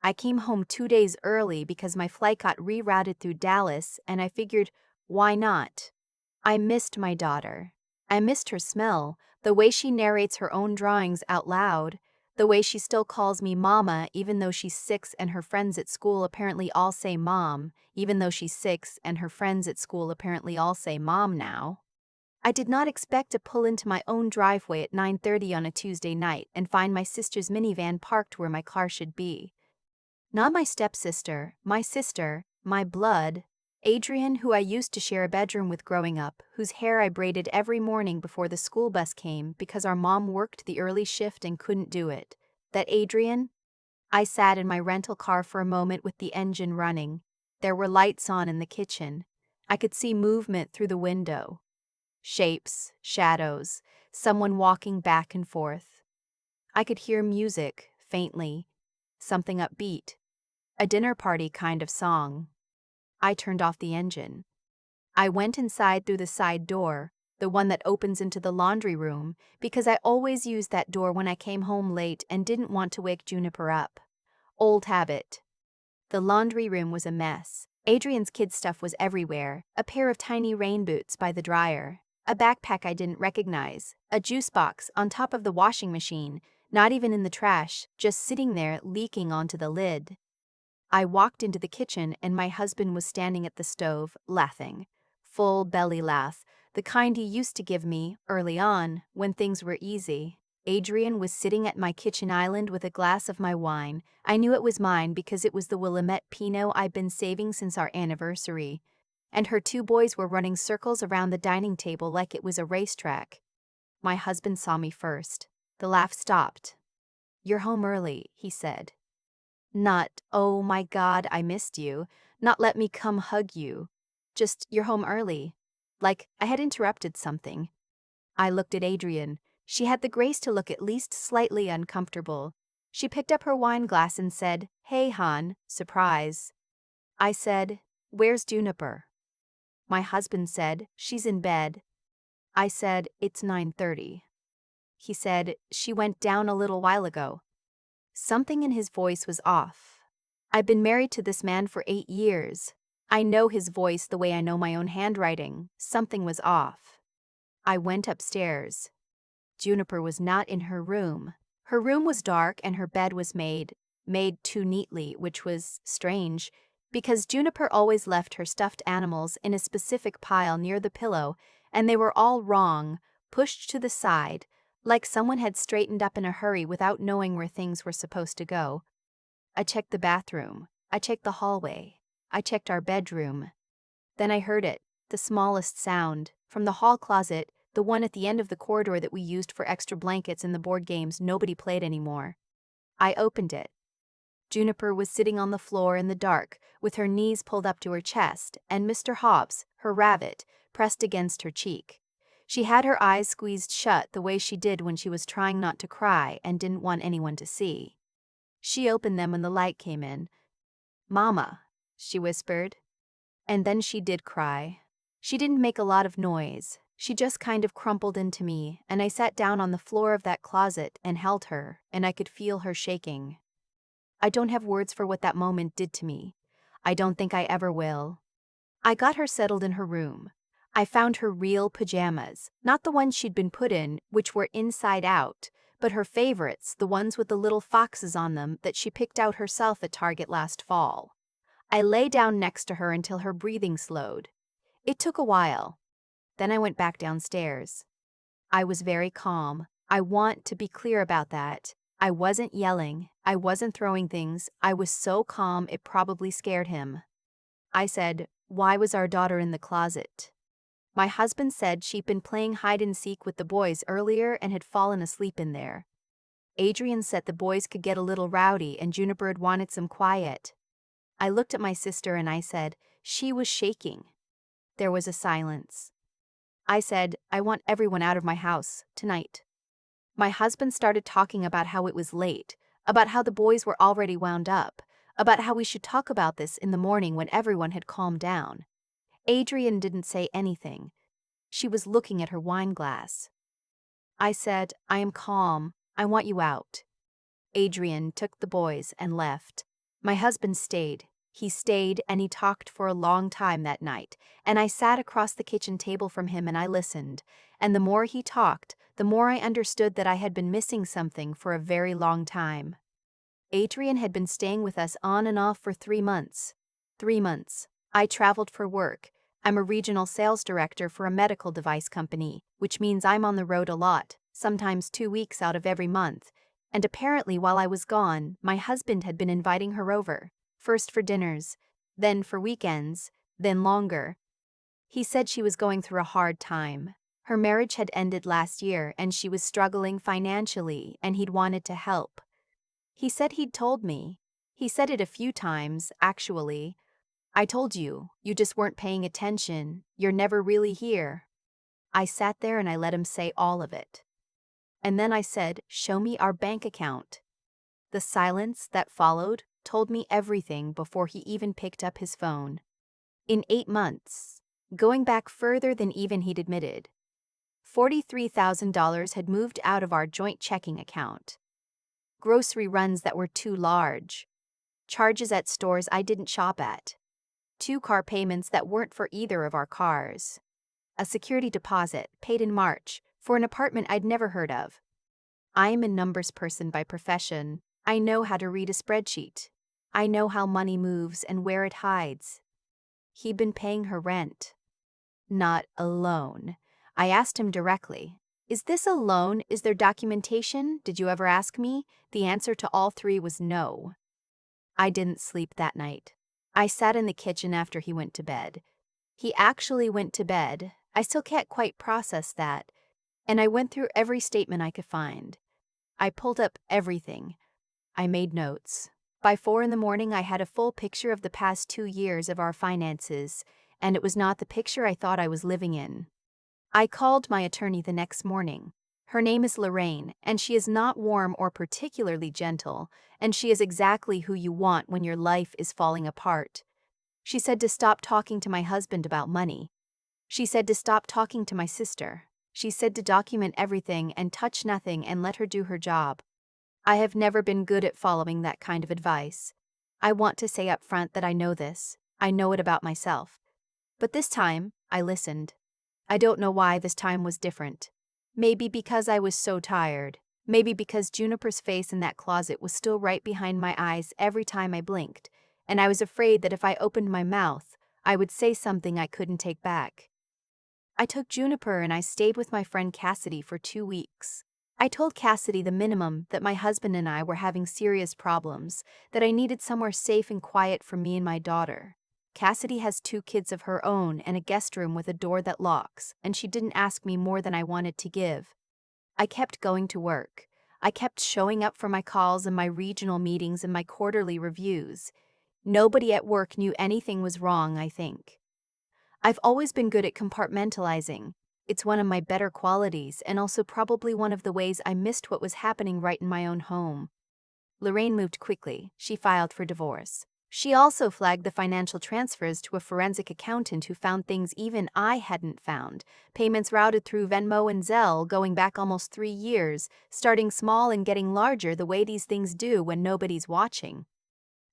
I came home 2 days early because my flight got rerouted through Dallas, and I figured, why not? I missed my daughter. I missed her smell, the way she narrates her own drawings out loud, the way she still calls me Mama even though she's 6 and her friends at school apparently all say Mom, even though she's 6 and her friends at school apparently all say Mom now. I did not expect to pull into my own driveway at 9:30 on a Tuesday night and find my sister's minivan parked where my car should be. Not my stepsister, my sister, my blood, Adrian, who I used to share a bedroom with growing up, whose hair I braided every morning before the school bus came because our mom worked the early shift and couldn't do it. That Adrian? I sat in my rental car for a moment with the engine running. There were lights on in the kitchen. I could see movement through the window. Shapes, shadows, someone walking back and forth. I could hear music, faintly, something upbeat, a dinner party kind of song. I turned off the engine. I went inside through the side door, the one that opens into the laundry room, because I always used that door when I came home late and didn't want to wake Juniper up. Old habit. The laundry room was a mess. Adrian's kid stuff was everywhere, a pair of tiny rain boots by the dryer, a backpack I didn't recognize, a juice box on top of the washing machine, not even in the trash, just sitting there leaking onto the lid. I walked into the kitchen and my husband was standing at the stove, laughing. Full belly laugh, the kind he used to give me, early on, when things were easy. Adrian was sitting at my kitchen island with a glass of my wine. I knew it was mine because it was the Willamette Pinot I'd been saving since our anniversary. And her 2 boys were running circles around the dining table like it was a racetrack. My husband saw me first. The laugh stopped. "You're home early," he said. Not, "Oh my God, I missed you." Not, "Let me come hug you." Just, "You're home early." Like I had interrupted something. I looked at Adrian. She had the grace to look at least slightly uncomfortable. She picked up her wine glass and said, "Hey, hon," surprise. I said, "Where's Juniper?" My husband said, "She's in bed." I said, "It's 9:30. He said, "She went down a little while ago." Something in his voice was off. I've been married to this man for 8 years. I know his voice the way I know my own handwriting. Something was off. I went upstairs. Juniper was not in her room. Her room was dark and her bed was made too neatly, which was strange, because Juniper always left her stuffed animals in a specific pile near the pillow, and they were all wrong, pushed to the side, like someone had straightened up in a hurry without knowing where things were supposed to go. I checked the bathroom. I checked the hallway. I checked our bedroom. Then I heard it, the smallest sound, from the hall closet, the one at the end of the corridor that we used for extra blankets and the board games nobody played anymore. I opened it. Juniper was sitting on the floor in the dark, with her knees pulled up to her chest, and Mr. Hobbs, her rabbit, pressed against her cheek. She had her eyes squeezed shut the way she did when she was trying not to cry and didn't want anyone to see. She opened them when the light came in. "Mama," she whispered. And then she did cry. She didn't make a lot of noise. She just kind of crumpled into me, and I sat down on the floor of that closet and held her, and I could feel her shaking. I don't have words for what that moment did to me. I don't think I ever will. I got her settled in her room. I found her real pajamas, not the ones she'd been put in, which were inside out, but her favorites, the ones with the little foxes on them that she picked out herself at Target last fall. I lay down next to her until her breathing slowed. It took a while. Then I went back downstairs. I was very calm. I want to be clear about that. I wasn't yelling. I wasn't throwing things. I was so calm it probably scared him. I said, "Why was our daughter in the closet?" My husband said she'd been playing hide and seek with the boys earlier and had fallen asleep in there. Adrian said the boys could get a little rowdy and Juniper had wanted some quiet. I looked at my sister and I said, she was shaking. There was a silence. I said, "I want everyone out of my house, tonight." My husband started talking about how it was late, about how the boys were already wound up, about how we should talk about this in the morning when everyone had calmed down. Adrian didn't say anything. She was looking at her wine glass. I said, "I am calm. I want you out." Adrian took the boys and left. My husband stayed. He stayed and he talked for a long time that night, and I sat across the kitchen table from him and I listened. And the more he talked, the more I understood that I had been missing something for a very long time. Adrian had been staying with us on and off for 3 months. 3 months. I traveled for work. I'm a regional sales director for a medical device company, which means I'm on the road a lot, sometimes 2 weeks out of every month. And apparently while I was gone, my husband had been inviting her over, first for dinners, then for weekends, then longer. He said she was going through a hard time. Her marriage had ended last year and she was struggling financially and he'd wanted to help. He said he'd told me. He said it a few times, actually. I told you, you just weren't paying attention. You're never really here. I sat there and I let him say all of it. And then I said, show me our bank account. The silence that followed told me everything before he even picked up his phone. In 8 months, going back further than even he'd admitted, $43,000 had moved out of our joint checking account. Grocery runs that were too large. Charges at stores I didn't shop at. 2 car payments that weren't for either of our cars. A security deposit, paid in March, for an apartment I'd never heard of. I am a numbers person by profession. I know how to read a spreadsheet. I know how money moves and where it hides. He'd been paying her rent. Not a loan. I asked him directly, is this a loan? Is there documentation? Did you ever ask me? The answer to all 3 was no. I didn't sleep that night. I sat in the kitchen after he went to bed. He actually went to bed. I still can't quite process that. And I went through every statement I could find. I pulled up everything. I made notes. By 4 in the morning, I had a full picture of the past 2 years of our finances, and it was not the picture I thought I was living in. I called my attorney the next morning. Her name is Lorraine, and she is not warm or particularly gentle, and she is exactly who you want when your life is falling apart. She said to stop talking to my husband about money. She said to stop talking to my sister. She said to document everything and touch nothing and let her do her job. I have never been good at following that kind of advice. I want to say up front that I know this. I know it about myself. But this time, I listened. I don't know why this time was different. Maybe because I was so tired. Maybe because Juniper's face in that closet was still right behind my eyes every time I blinked, and I was afraid that if I opened my mouth, I would say something I couldn't take back. I took Juniper and I stayed with my friend Cassidy for 2 weeks. I told Cassidy the minimum, that my husband and I were having serious problems, that I needed somewhere safe and quiet for me and my daughter. Cassidy has 2 kids of her own and a guest room with a door that locks, and she didn't ask me more than I wanted to give. I kept going to work. I kept showing up for my calls and my regional meetings and my quarterly reviews. Nobody at work knew anything was wrong, I think. I've always been good at compartmentalizing. It's one of my better qualities and also probably one of the ways I missed what was happening right in my own home. Lorraine moved quickly. She filed for divorce. She also flagged the financial transfers to a forensic accountant who found things even I hadn't found. Payments routed through Venmo and Zelle going back almost 3 years, starting small and getting larger the way these things do when nobody's watching.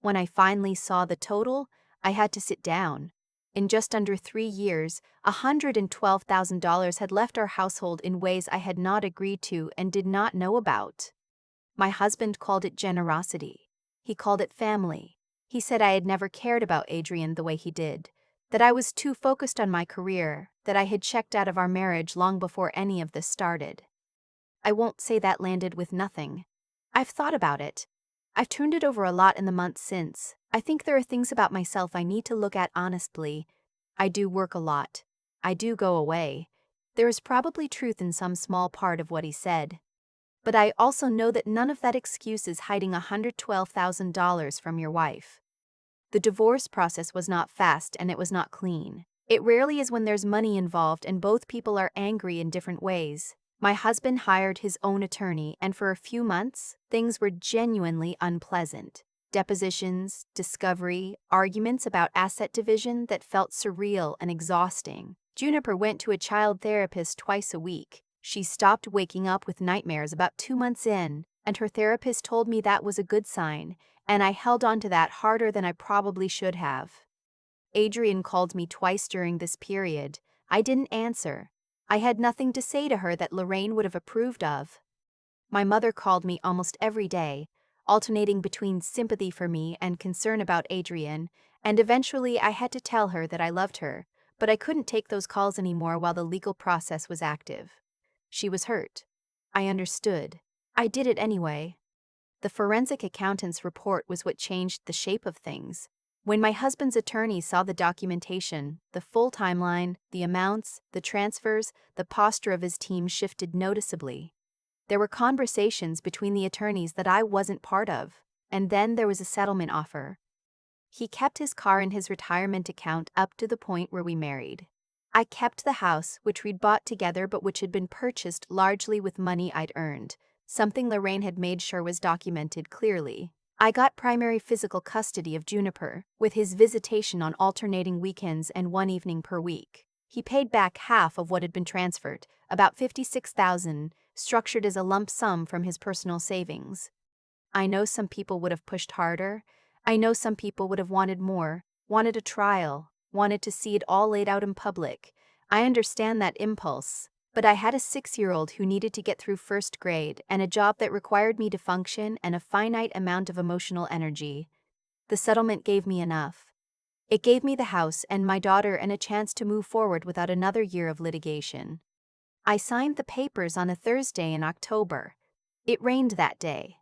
When I finally saw the total, I had to sit down. In just under 3 years, $112,000 had left our household in ways I had not agreed to and did not know about. My husband called it generosity. He called it family. He said I had never cared about Adrian the way he did, that I was too focused on my career, that I had checked out of our marriage long before any of this started. I won't say that landed with nothing. I've thought about it. I've turned it over a lot in the months since. I think there are things about myself I need to look at honestly. I do work a lot. I do go away. There is probably truth in some small part of what he said. But I also know that none of that excuse is hiding $112,000 from your wife. The divorce process was not fast and it was not clean. It rarely is when there's money involved and both people are angry in different ways. My husband hired his own attorney, and for a few months, things were genuinely unpleasant. Depositions, discovery, arguments about asset division that felt surreal and exhausting. Juniper went to a child therapist twice a week. She stopped waking up with nightmares about 2 months in, and her therapist told me that was a good sign, and I held on to that harder than I probably should have. Adrian called me twice during this period. I didn't answer. I had nothing to say to her that Lorraine would have approved of. My mother called me almost every day, alternating between sympathy for me and concern about Adrian, and eventually I had to tell her that I loved her, but I couldn't take those calls anymore while the legal process was active. She was hurt. I understood. I did it anyway. The forensic accountant's report was what changed the shape of things. When my husband's attorney saw the documentation, the full timeline, the amounts, the transfers, the posture of his team shifted noticeably. There were conversations between the attorneys that I wasn't part of, and then there was a settlement offer. He kept his car in his retirement account up to the point where we married. I kept the house, which we'd bought together but which had been purchased largely with money I'd earned, something Lorraine had made sure was documented clearly. I got primary physical custody of Juniper, with his visitation on alternating weekends and one evening per week. He paid back half of what had been transferred, about $56,000, structured as a lump sum from his personal savings. I know some people would have pushed harder. I know some people would have wanted more, wanted a trial, wanted to see it all laid out in public. I understand that impulse, but I had a 6-year-old who needed to get through first grade and a job that required me to function and a finite amount of emotional energy. The settlement gave me enough. It gave me the house and my daughter and a chance to move forward without another year of litigation. I signed the papers on a Thursday in October. It rained that day.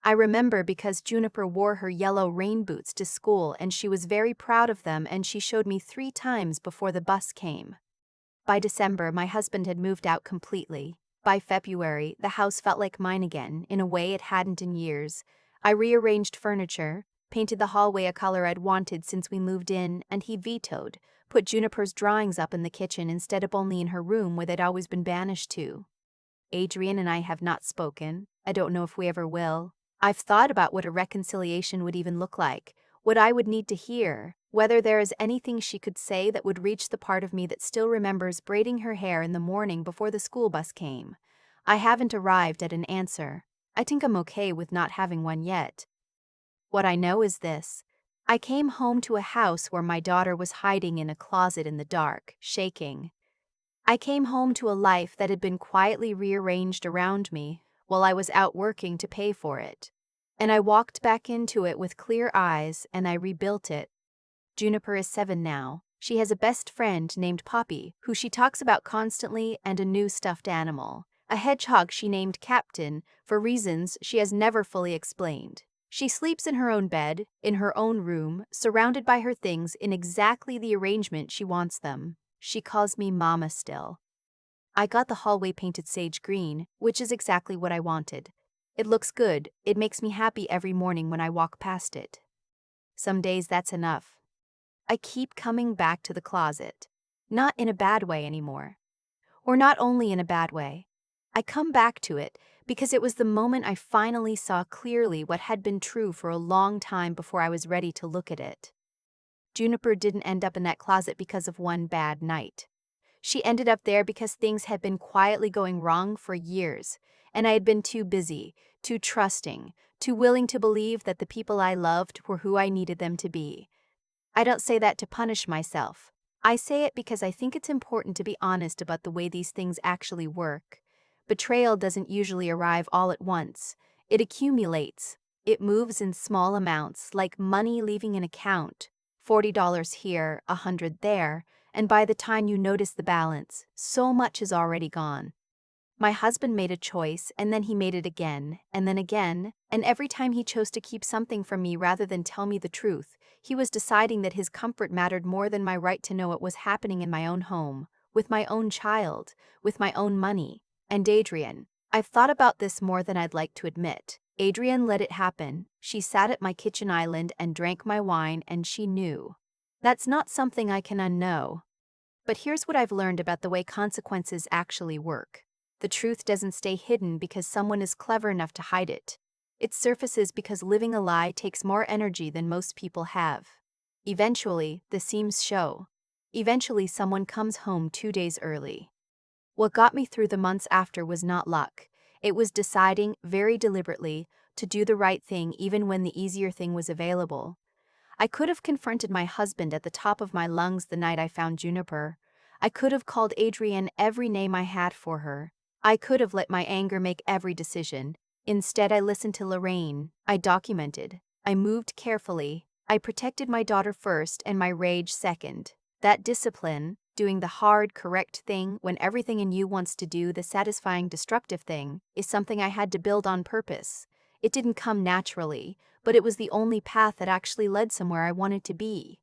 I remember because Juniper wore her yellow rain boots to school and she was very proud of them, and she showed me 3 times before the bus came. By December, my husband had moved out completely. By February, the house felt like mine again, in a way it hadn't in years. I rearranged furniture, painted the hallway a color I'd wanted since we moved in, and he vetoed, put Juniper's drawings up in the kitchen instead of only in her room where they'd always been banished to. Adrian and I have not spoken. I don't know if we ever will. I've thought about what a reconciliation would even look like, what I would need to hear, whether there is anything she could say that would reach the part of me that still remembers braiding her hair in the morning before the school bus came. I haven't arrived at an answer. I think I'm okay with not having one yet. What I know is this. I came home to a house where my daughter was hiding in a closet in the dark, shaking. I came home to a life that had been quietly rearranged around me while I was out working to pay for it. And I walked back into it with clear eyes and I rebuilt it. Juniper is 7 now. She has a best friend named Poppy, who she talks about constantly, and a new stuffed animal, a hedgehog she named Captain for reasons she has never fully explained. She sleeps in her own bed, in her own room, surrounded by her things in exactly the arrangement she wants them. She calls me Mama still. I got the hallway painted sage green, which is exactly what I wanted. It looks good. It makes me happy every morning when I walk past it. Some days that's enough. I keep coming back to the closet. Not in a bad way anymore. Or not only in a bad way. I come back to it because it was the moment I finally saw clearly what had been true for a long time before I was ready to look at it. Juniper didn't end up in that closet because of one bad night. She ended up there because things had been quietly going wrong for years, and I had been too busy, too trusting, too willing to believe that the people I loved were who I needed them to be. I don't say that to punish myself. I say it because I think it's important to be honest about the way these things actually work. Betrayal doesn't usually arrive all at once. It accumulates. It moves in small amounts, like money leaving an account. $40 here, $100 there, and by the time you notice the balance, so much is already gone. My husband made a choice, and then he made it again, and every time he chose to keep something from me rather than tell me the truth, he was deciding that his comfort mattered more than my right to know what was happening in my own home, with my own child, with my own money. And Adrian, I've thought about this more than I'd like to admit. Adrian let it happen. She sat at my kitchen island and drank my wine, and she knew. That's not something I can unknow. But here's what I've learned about the way consequences actually work. The truth doesn't stay hidden because someone is clever enough to hide it. It surfaces because living a lie takes more energy than most people have. Eventually, the seams show. Eventually, someone comes home 2 days early. What got me through the months after was not luck. It was deciding, very deliberately, to do the right thing even when the easier thing was available. I could have confronted my husband at the top of my lungs the night I found Juniper. I could have called Adrienne every name I had for her. I could have let my anger make every decision. Instead, I listened to Lorraine. I documented. I moved carefully. I protected my daughter first and my rage second. That discipline, doing the hard, correct thing when everything in you wants to do the satisfying, destructive thing, is something I had to build on purpose. It didn't come naturally, but it was the only path that actually led somewhere I wanted to be.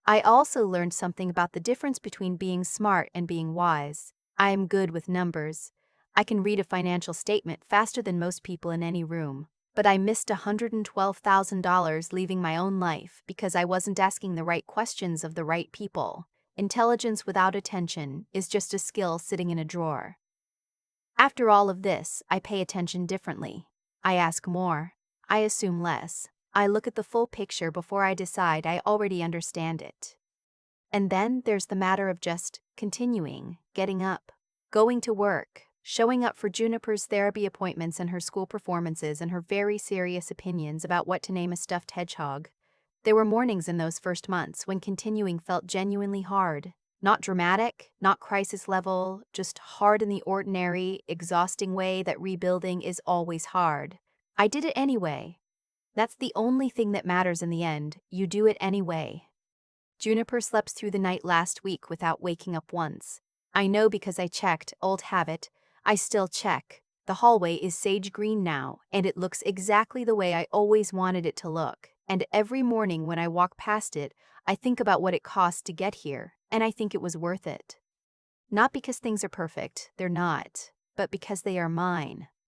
I also learned something about the difference between being smart and being wise. I am good with numbers. I can read a financial statement faster than most people in any room. But I missed $112,000 leaving my own life because I wasn't asking the right questions of the right people. Intelligence without attention is just a skill sitting in a drawer. After all of this, I pay attention differently. I ask more. I assume less. I look at the full picture before I decide I already understand it. And then there's the matter of just continuing, getting up, going to work, showing up for Juniper's therapy appointments and her school performances and her very serious opinions about what to name a stuffed hedgehog. There were mornings in those first months when continuing felt genuinely hard. Not dramatic, not crisis level, just hard in the ordinary, exhausting way that rebuilding is always hard. I did it anyway. That's the only thing that matters in the end. You do it anyway. Juniper slept through the night last week without waking up once. I know because I checked, old habit. I still check. The hallway is sage green now, and it looks exactly the way I always wanted it to look. And every morning when I walk past it, I think about what it cost to get here, and I think it was worth it. Not because things are perfect, they're not, but because they are mine.